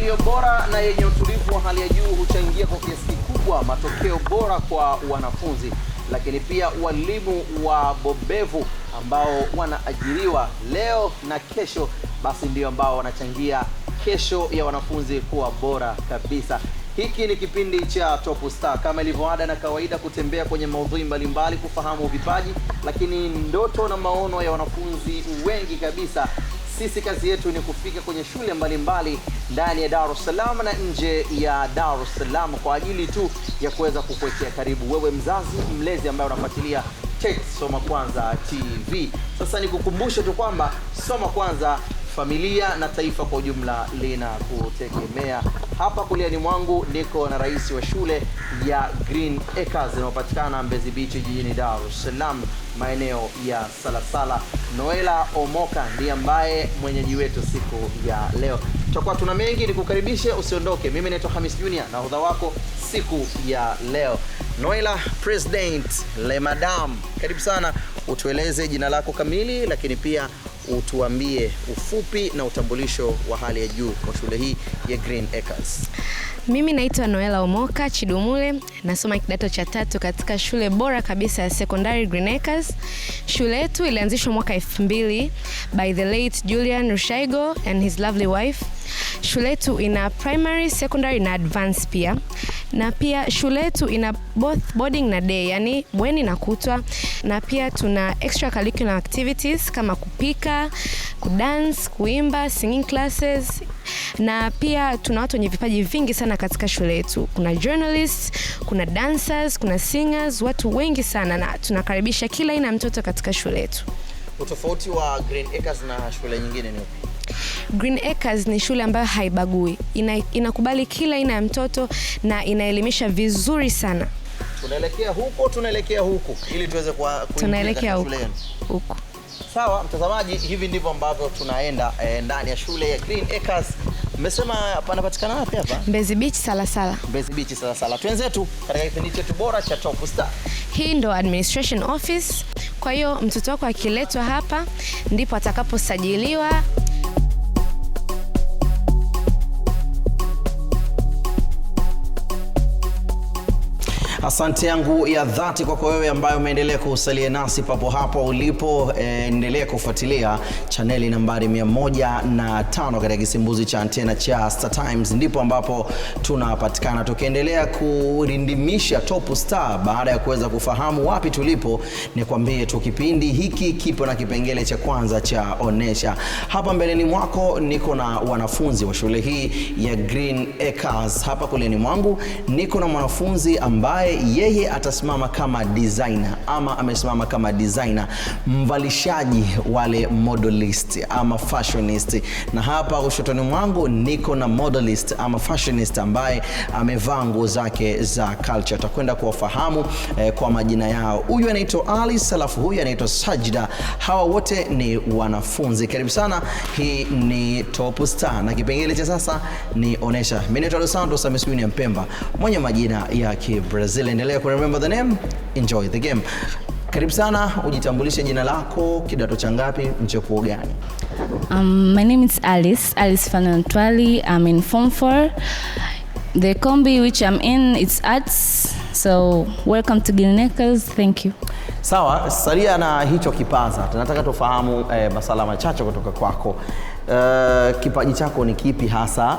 iliyo bora na yenye utulivu wa hali ya juu huchangia kwa kiasi kikubwa matokeo bora kwa wanafunzi, lakini pia walimu wabobevu ambao wanaajiriwa leo na kesho, basi ndio ambao wanachangia kesho ya wanafunzi kuwa bora kabisa. Hiki ni kipindi cha Top Star, kama ilivyoada na kawaida, kutembea kwenye maudhui mbalimbali, kufahamu vipaji, lakini ndoto na maono ya wanafunzi wengi kabisa. Sisi kazi yetu ni kufika kwenye shule mbalimbali ndani ya Dar es Salaam na nje ya Dar es Salaam kwa ajili tu ya kuweza kukuwekea karibu wewe mzazi, mlezi ambaye unafuatilia Tech Soma Kwanza TV. Sasa nikukumbushe tu kwamba Soma Kwanza, familia na taifa kwa ujumla linakutegemea. Hapa kuliani mwangu niko na rais wa shule ya Green Acres inayopatikana Mbezi Beach jijini Dar es Salaam, maeneo ya Salasala. Noela Omoka ndiye ambaye mwenyeji wetu siku ya leo. Tutakuwa tuna mengi, nikukaribishe usiondoke. Mimi naitwa Hamis Junior na nahodha wako siku ya leo. Noela President Le Madam, karibu sana. Utueleze jina lako kamili, lakini pia utuambie ufupi na utambulisho wa hali ya juu kwa shule hii ya Green Acres. Mimi naitwa Noela Omoka Chidumule, nasoma kidato cha 3 katika shule bora kabisa ya secondary Green Acres. Shule yetu ilianzishwa mwaka 2000 by the late Julian Rushaigo and his lovely wife. Shule yetu ina primary, secondary na advanced pia. Na pia shule yetu ina both boarding na day, yani bweni na kutwa. Na pia tuna extracurricular activities kama kupika, kudance, kuimba, singing classes. Na pia tuna watu wenye vipaji vingi sana katika shule yetu. Kuna journalists, kuna dancers, kuna singers, watu wengi sana, na tunakaribisha kila aina ya mtoto katika shule yetu. Utofauti wa Green Acres na shule nyingine ni upi? Green Acres ni shule ambayo haibagui. Inakubali kila aina ya mtoto na inaelimisha vizuri sana. Tunaelekea huko, tunaelekea huku ili tuweze kuingia katika shule yenu. Huko. Sawa, mtazamaji, hivi ndivyo ambavyo tunaenda ndani ya shule ya Green Acres. Mmesema panapatikana wapi hapa? Mbezi Beach Salasala. Mbezi Beach Salasala. Tuenzetu katika kipindi chetu bora cha Top Star. Hii ndo administration office. Kwa hiyo mtoto wako akiletwa hapa ndipo atakaposajiliwa. Asante yangu ya dhati kwa wewe ambaye umeendelea kusalia nasi papo hapo ulipo. Endelea kufuatilia chaneli nambari 105 katika kisimbuzi cha antena cha Star Times, ndipo ambapo tunapatikana tukiendelea kurindimisha Top Star. Baada ya kuweza kufahamu wapi tulipo, nikwambie tu kipindi hiki kipo na kipengele cha kwanza cha onesha. Hapa mbeleni mwako niko na wanafunzi wa shule hii ya Green Acres. Hapa kuleni mwangu niko na mwanafunzi ambaye yeye atasimama kama designer, ama amesimama kama designer, mvalishaji wale modelist ama fashionist. Na hapa ushotoni mwangu niko na modelist ama fashionist ambaye amevaa nguo zake za culture. Tutakwenda kuwafahamu kwa majina yao. Huyu anaitwa Alice, alafu huyu anaitwa Sajida. Hawa wote ni wanafunzi. Karibu sana. Hii ni Top Star na kipengele cha sasa ni onesha. Mimi naitwa Dos Santos Amiswini ya Mpemba, mwenye majina ya Kibrazil. Endelea ku remember the name, enjoy the game. Karibu sana, ujitambulishe jina lako, kidato cha ngapi, mchepuo gani? My name is Alice Fanantwali. I'm in Form 4. The combi which I'm in, it's arts. So welcome to Green Acres. Thank you. Sawa, salia na hicho kipaza. Tunataka tufahamu masala machache kutoka kwako. Kipaji chako ni kipi hasa?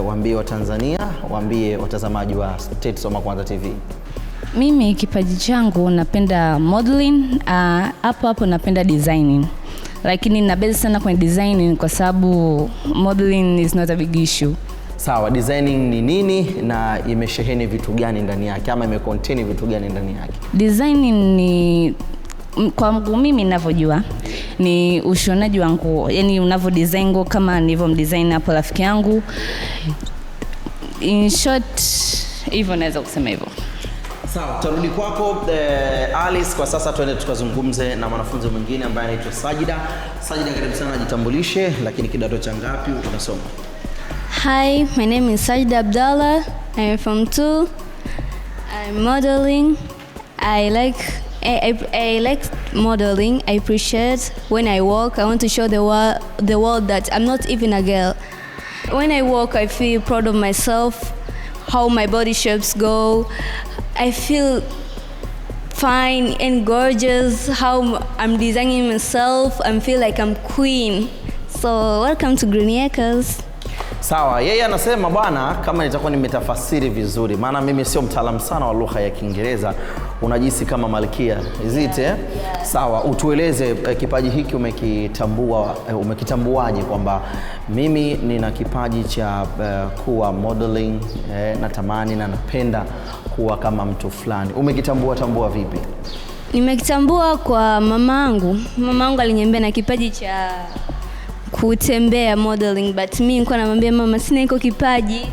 Waambie wa Tanzania, waambie watazamaji wa Tech Soma Kwanza TV. Mimi kipaji changu napenda modeling, hapo napenda designing. Lakini nabezi sana kwenye designing kwa sababu modeling is not a big issue. Sawa, designing ni nini na imesheheni vitu gani ndani yake, ama imecontain vitu gani ndani yake? Designing ni, kwa mimi ninavyojua, ni ushonaji wa nguo. Yaani unavyo design nguo kama nilivyo mdesign hapo rafiki yangu. In short, hivyo naweza kusema hivyo. Sawa, tarudi kwako Alice. Kwa sasa tuende tukazungumze na mwanafunzi mwingine ambaye anaitwa Sajida. Sajida, karibu sana, jitambulishe, lakini kidato cha ngapi unasoma? Hi, my name is Sajida Abdallah. I'm from 2. I'm modeling. I like modeling. I appreciate when I walk. I want to show the world that I'm not even a girl. When I walk, I feel proud of myself, how my body shapes go. I feel fine and gorgeous, how I'm designing myself. I feel like I'm queen. So welcome to Green Acres. Sawa, yeye anasema bwana, kama nitakuwa nimetafasiri vizuri, maana mimi sio mtaalamu sana wa lugha ya Kiingereza, unajisi kama malkia. Is it? Yeah. Sawa, utueleze kipaji hiki umekitambuaje kwamba mimi nina kipaji cha kuwa modeling, natamani na napenda kuwa kama mtu fulani. Umekitambua vipi? Nimekitambua kwa mamangu. Mamangu aliniambia na kipaji cha kutembea modeling, but mimi nilikuwa namwambia mama sina iko kipaji.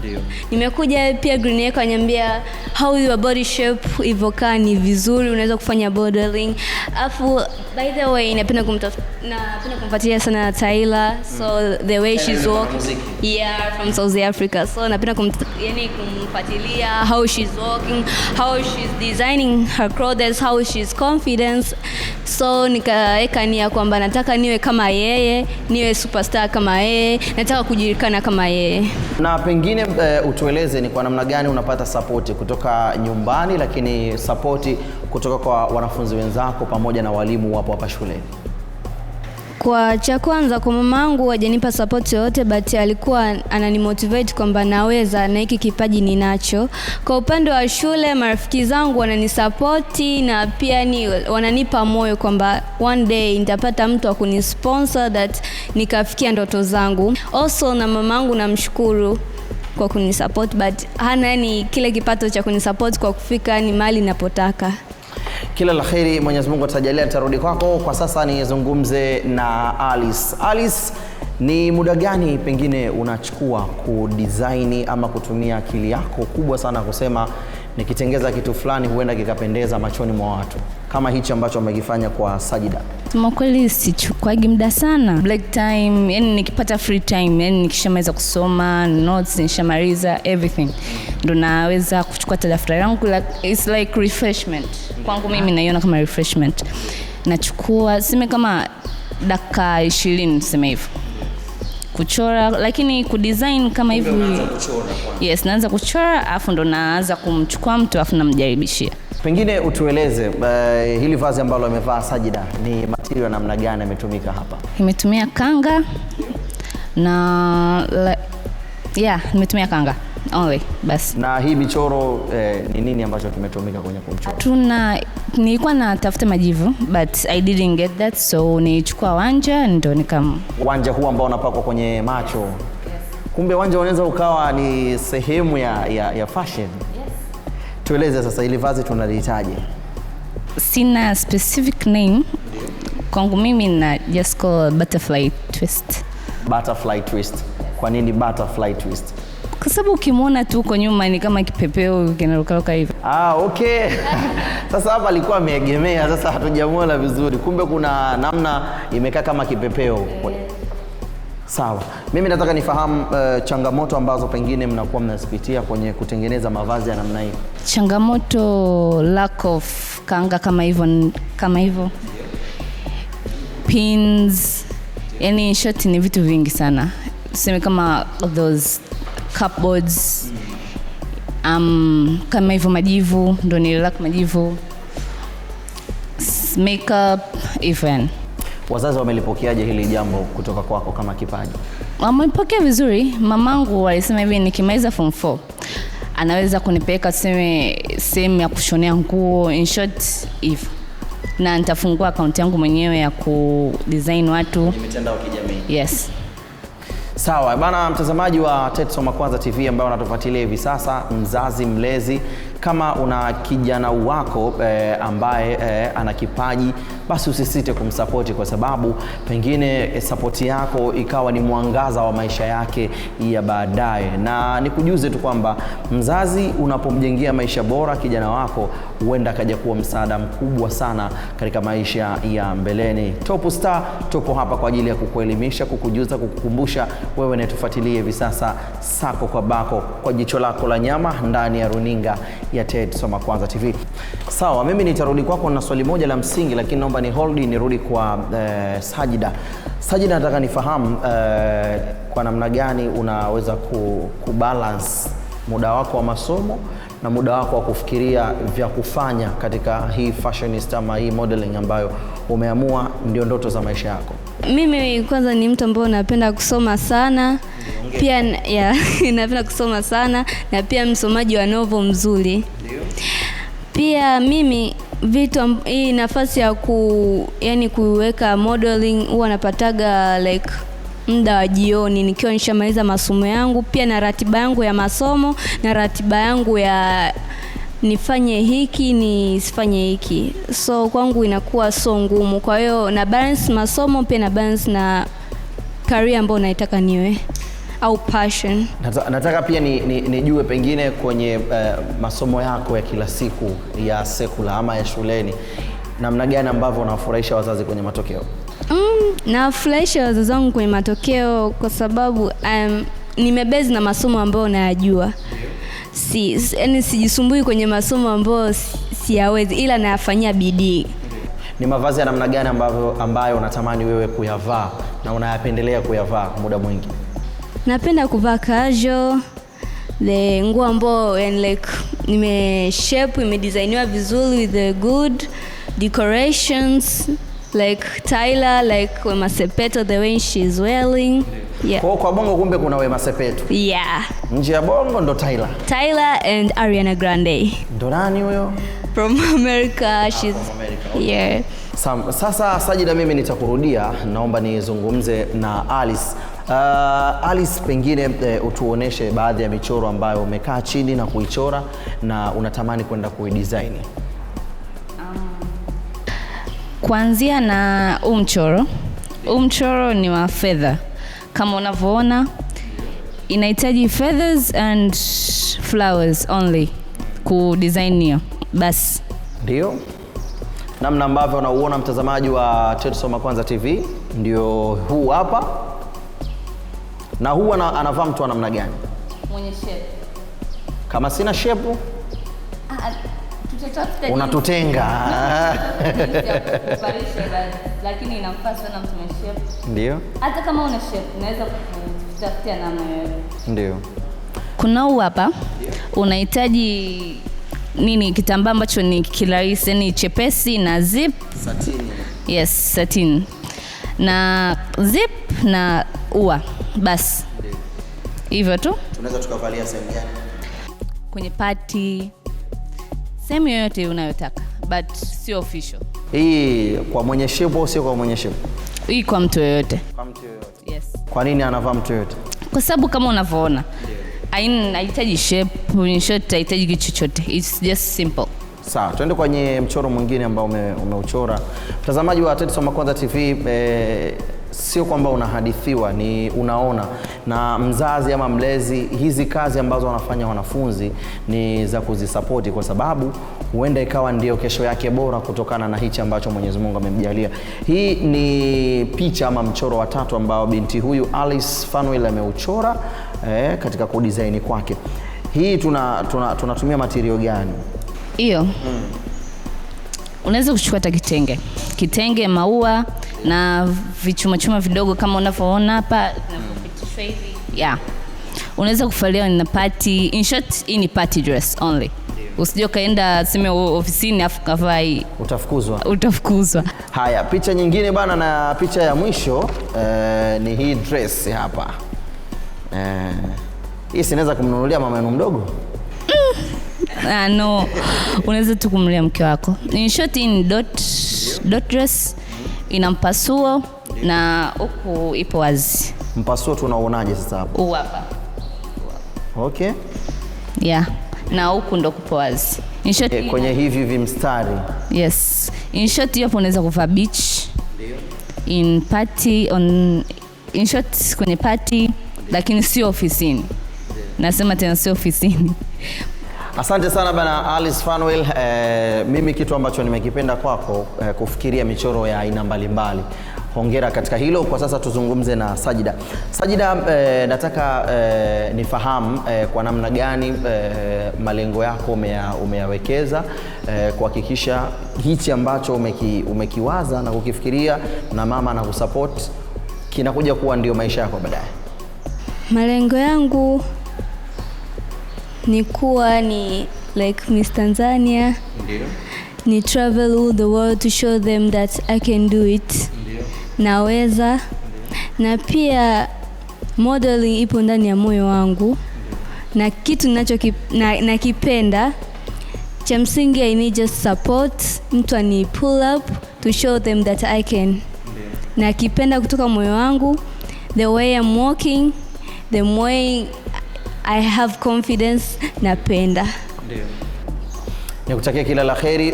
Nimekuja pia Green Acres ananiambia how your body shape ivokaa ni vizuri, unaweza kufanya modeling. Afu by the way napenda kumfuatilia sana Tyler, so the way she's walking, yeah, from South Africa, so napenda kumfuatilia how she's walking, how she's designing her clothes, how she's confident. So nikaweka nia kwamba nataka niwe kama yeye, niwe superstar kama yeye, nataka kujulikana kama yeye. Na pengine utueleze ni kwa namna gani unapata support kutoka nyumbani, lakini support kutoka kwa wanafunzi wenzako pamoja na walimu wapo hapa shuleni? Kwa cha kwanza, kwa mamangu hajanipa support yote, but alikuwa ananimotivate kwamba naweza na hiki kipaji ninacho. Kwa upande wa shule, marafiki zangu wananisupport na pia wananipa moyo kwamba one day nitapata mtu wa kunisponsor that nikafikia ndoto zangu. Also na mamangu namshukuru kwa kunisupport, but hana kile kipato cha kunisupport kwa kufika ni mahali ninapotaka. Kila la kheri, Mwenyezi Mungu atajalia, nitarudi kwako. Kwa sasa nizungumze na Alice. Alice, ni muda gani pengine unachukua kudesign ama kutumia akili yako kubwa sana kusema nikitengeza kitu fulani huenda kikapendeza machoni mwa watu, kama hichi ambacho umekifanya kwa Sajida? Kwa kweli sichukuagi muda sana. Black time, yani nikipata free time, yani nikishamaliza kusoma notes, nishamaliza everything, ndo naweza kuchukua daftari langu. It's like refreshment. Kwangu mimi naiona kama refreshment. Nachukua sime kama dakika 20 sema hivyo kuchora, lakini kudesign kama hivi. Yes, naanza kuchora afu ndo naanza kumchukua mtu afu namjaribishia. Pengine utueleze hili vazi ambalo amevaa Sajida ni material namna gani imetumika hapa? Imetumia kanga na nimetumia kanga only basi. Na hii michoro ni nini ambacho kimetumika kwenye kumchora? Nilikuwa natafuta majivu but I didn't get that, so nilichukua wanja ndo wanja huu ambao unapakwa kwenye macho. Yes. Kumbe wanja unaweza ukawa ni sehemu ya fashion. Yes. Tueleze sasa ili vazi tunalihitaji. Sina specific name. Kwangu mimi na just call butterfly twist. Butterfly twist. Kwa nini butterfly twist? Kwa sababu ukimwona tu uko nyuma ni kama kipepeo kinarukaruka hivi. Okay. Sasa hapa alikuwa ameegemea, sasa hatujamuona vizuri. Kumbe kuna namna imekaa kama kipepeo. Sawa. Mimi nataka nifahamu changamoto ambazo pengine mnakuwa mnazipitia kwenye kutengeneza mavazi ya namna hii. Changamoto lack of kanga kama hivyo. Pins. Yani short ni vitu vingi sana. Tuseme kama those cupboards, kama hivyo majivu, ndo lack majivu, makeup, even. Wazazi wamelipokeaje hili jambo kutoka kwako kama kipaji? Wamepokea vizuri. Mamangu alisema hivi nikimaliza form 4 anaweza kunipeleka sehemu ya kushonea nguo, in short hivyo. Na nitafungua account yangu mwenyewe ya kudesign watu kwenye mitandao ya kijamii. Yes. Sawa, bana mtazamaji wa TET Soma Kwanza TV ambao unatufuatilia hivi sasa, mzazi mlezi, kama una kijana wako ambaye ana kipaji, basi usisite kumsupport, kwa sababu pengine support yako ikawa ni mwangaza wa maisha yake ya baadaye. Na nikujuze tu kwamba mzazi unapomjengea maisha bora kijana wako, huenda akaja kuwa msaada mkubwa sana katika maisha ya mbeleni. Top Star tupo hapa kwa ajili ya kukuelimisha, kukujuza, kukukumbusha wewe unayetufuatilia hivi sasa sako kwa bako kwa jicho lako la nyama ndani ya runinga ya TET Soma Kwanza TV. Sawa, mimi nitarudi kwako na swali moja la msingi, lakini naomba ni hold nirudi kwa Sajida. Sajida, nataka nifahamu kwa namna gani unaweza kubalance muda wako wa masomo na muda wako wa kufikiria vya kufanya katika hii fashionista ama hii modeling ambayo umeamua ndio ndoto za maisha yako. Mimi kwanza ni mtu ambaye napenda kusoma sana. Pia napenda kusoma sana na pia msomaji wa novel mzuri. Pia mimi hii nafasi ya kuweka modeling huwa napataga like muda wa jioni nikiwa nishamaliza masomo yangu, pia na ratiba yangu ya masomo na ratiba yangu ya nifanye hiki nisifanye hiki. So kwangu inakuwa so ngumu. Kwa hiyo na balance masomo pia na balance na career ambayo naitaka niwe au passion. Nataka pia nijue pengine kwenye masomo yako ya kila siku ya sekula ama ya shuleni, namna gani ambavyo unafurahisha wazazi kwenye matokeo? Nafurahisha wazazi wangu kwenye matokeo kwa sababu nimebezi na masomo ambayo nayajua. Sijisumbui kwenye masomo ambayo siyawezi, ila nayafanyia bidii. Ni mavazi ya namna gani ambayo unatamani wewe kuyavaa na unayapendelea kuyavaa muda mwingi? Napenda kuvaa casual, nguo ambayo like imedesigniwa vizuri with the good decorations, like Tyler, like Wema Sepetu, the way she's wearing. Yeah. Kwa Bongo kumbe kuna Wema Sepetu. Yeah. Nje ya Bongo ndo Tyler and Ariana Grande. Ndo nani huyo? From America. She's from America. Okay. Yeah. Sasa Sajida, mimi nitakurudia, naomba nizungumze na Alice. Alice, pengine utuoneshe baadhi ya michoro ambayo umekaa chini na kuichora na unatamani kwenda kuidesign. Kuanzia na mchoro ni wa feather. Kama unavyoona inahitaji feathers and flowers only ku design hiyo. Bas. Ndio. Namna ambavyo unauona mtazamaji wa TET Soma Kwanza TV ndio huu hapa. Na huu anavaa mtu wa namna gani? Mwenye shape. Kama sina shape unatutenga. Lakini inamfaa sana mtu mwenye shape. Ndio. Hata kama una shape unaweza kutafutia namna yoyote. Ndio. Kuna huu hapa unahitaji kitambaa ambacho ni kirahisi, ni chepesi na zip. Satin. Yes, satin. Na zip na ua. Bas. Hivyo tu. Tunaweza tukavalia sehemu gani? Kwenye party. Sehemu yoyote unayotaka, but sio official. Hii kwa mwenye shape au sio kwa mwenye shape? Hii kwa mtu yoyote. Kwa mtu yoyote. Yes. Kwa nini anavaa mtu yoyote? Kwa sababu kama unavyoona, haihitaji shape, in short haihitaji kitu chochote. It's just simple. Sawa, tuende kwenye mchoro mwingine ambao umeuchora. Mtazamaji wa TET Soma Kwanza TV, sio kwamba unahadithiwa, ni unaona. Na mzazi ama mlezi, hizi kazi ambazo wanafanya wanafunzi ni za kuzisapoti, kwa sababu huenda ikawa ndio kesho yake bora kutokana na hichi ambacho Mwenyezi Mungu amemjalia. Hii ni picha ama mchoro wa tatu ambao binti huyu Alice Fanuel ameuchora katika kudesign kwake. Hii tunatumia material gani? Hiyo. Unaweza kuchukua hata kitenge, maua na vichuma vidogo kama unavyoona hapa vinapitishwa hivi. Yeah. Unaweza kuvalia na party. In short, hii ni party dress only. Usije kaenda sema ofisini afu kavaa hii. Utafukuzwa. Haya, picha nyingine bana, na picha ya mwisho ni hii dress hapa. Hii sinaweza kumnunulia mama yenu mdogo? No. Unaweza tu kumnunulia mke wako. In short, hii ni dot dress, ina mpasuo na huku ipo wazi. Mpasuo tunaonaje sasa hapo? Huu hapa. Okay. Yeah. Na huku ndo kupo wazi. In short, kwenye hivi vimstari. Yes. In short, hapo unaweza kuvaa beach. Ndio. In short kwenye party, lakini sio ofisini. Nasema tena sio ofisini. Asante sana bana Alice Fanuel. Mimi kitu ambacho nimekipenda kwako kufikiria michoro ya aina mbalimbali. Hongera katika hilo. Kwa sasa tuzungumze na Sajida. Sajida, nataka nifahamu kwa namna gani malengo yako umeyawekeza kuhakikisha hichi ambacho umekiwaza na kukifikiria na mama na kusupport kinakuja kuwa ndio maisha yako baadaye. Malengo yangu ni kuwa ni like Miss Tanzania. Ndio. Ni travel all the world to show them that I can do it. Ndio. Naweza. Na pia modeling ipo ndani ya moyo wangu. Na kitu nakipenda cha msingi I need just support, mtu ani pull up to show them that I can. Na kipenda kutoka moyo wangu, the way I'm walking, the way I have confidence, napenda. Ndio. Nikutakia kila la kheri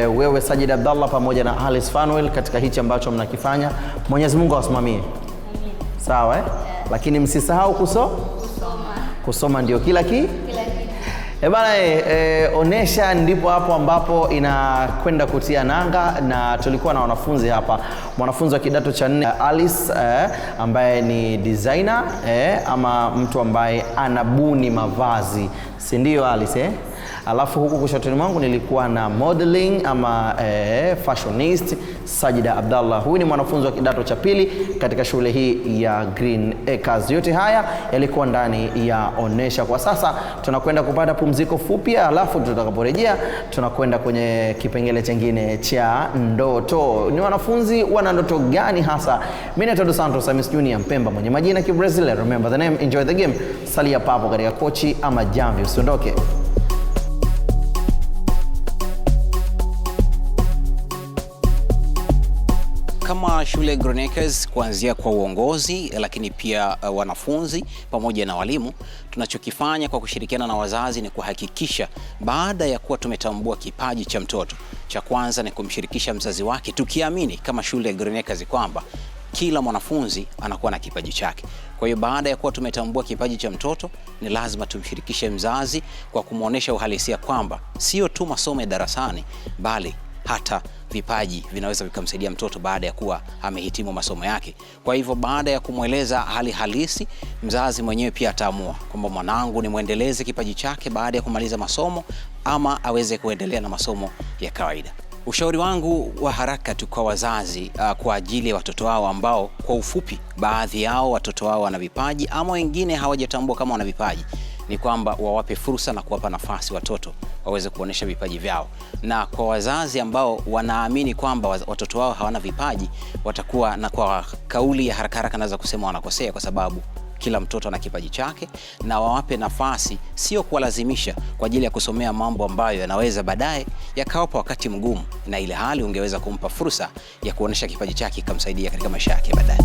wewe Sajida Abdallah pamoja na Alice Fanuel katika hichi ambacho mnakifanya. Mwenyezi Mungu awasimamie. Amin. Sawa Yeah. Lakini msisahau kusoma ndio kila kitu. Bana, onesha ndipo hapo ambapo inakwenda kutia nanga, na tulikuwa na wanafunzi hapa. Mwanafunzi wa kidato cha 4 Alice ambaye ni designer ama mtu ambaye anabuni mavazi, si ndio Alice? Alafu huku kushotoni mwangu nilikuwa na modeling ama fashionist Sajida Abdallah. Huyu ni mwanafunzi wa kidato cha 2 katika shule hii ya Green Acres. Yote haya yalikuwa ndani ya onesha. Kwa sasa tunakwenda kupata pumziko fupi, alafu tutakaporejea tunakwenda kwenye kipengele kingine cha ndoto. Ni wanafunzi wana ndoto gani hasa? Mimi ni Dos Santos Samis Junior Mpemba mwenye majina ya Brazil. Remember the name, enjoy the game. Salia papo katika kochi ama jamvi, usiondoke. Kama shule Green Acres, kuanzia kwa uongozi lakini pia wanafunzi pamoja na walimu, tunachokifanya kwa kushirikiana na wazazi ni kuhakikisha baada ya kuwa tumetambua kipaji cha mtoto, cha kwanza ni kumshirikisha mzazi wake, tukiamini kama shule Green Acres kwamba kila mwanafunzi anakuwa na kipaji chake. Kwa hiyo baada ya kuwa tumetambua kipaji cha mtoto, ni lazima tumshirikishe mzazi kwa kumuonesha uhalisia kwamba sio tu masomo ya darasani, bali hata vipaji vinaweza vikamsaidia mtoto baada ya kuwa amehitimu masomo yake. Kwa hivyo baada ya kumweleza hali halisi, mzazi mwenyewe pia ataamua kwamba mwanangu ni muendeleze kipaji chake baada ya kumaliza masomo ama aweze kuendelea na masomo ya kawaida. Ushauri wangu wa haraka tu kwa wazazi kwa ajili ya watoto wao ambao kwa ufupi baadhi yao watoto wao wana vipaji ama wengine hawajatambua kama wana vipaji, ni kwamba wawape fursa na kuwapa nafasi watoto waweze kuonesha vipaji vyao. Na kwa wazazi ambao wanaamini kwamba watoto wao hawana vipaji, watakuwa na kwa kauli ya haraka haraka naweza kusema wanakosea, kwa sababu kila mtoto ana kipaji chake, na wawape nafasi, sio kuwalazimisha kwa ajili ya kusomea mambo ambayo yanaweza baadaye yakawapa wakati mgumu, na ile hali ungeweza kumpa fursa ya kuonesha kipaji chake kumsaidia katika maisha yake baadaye.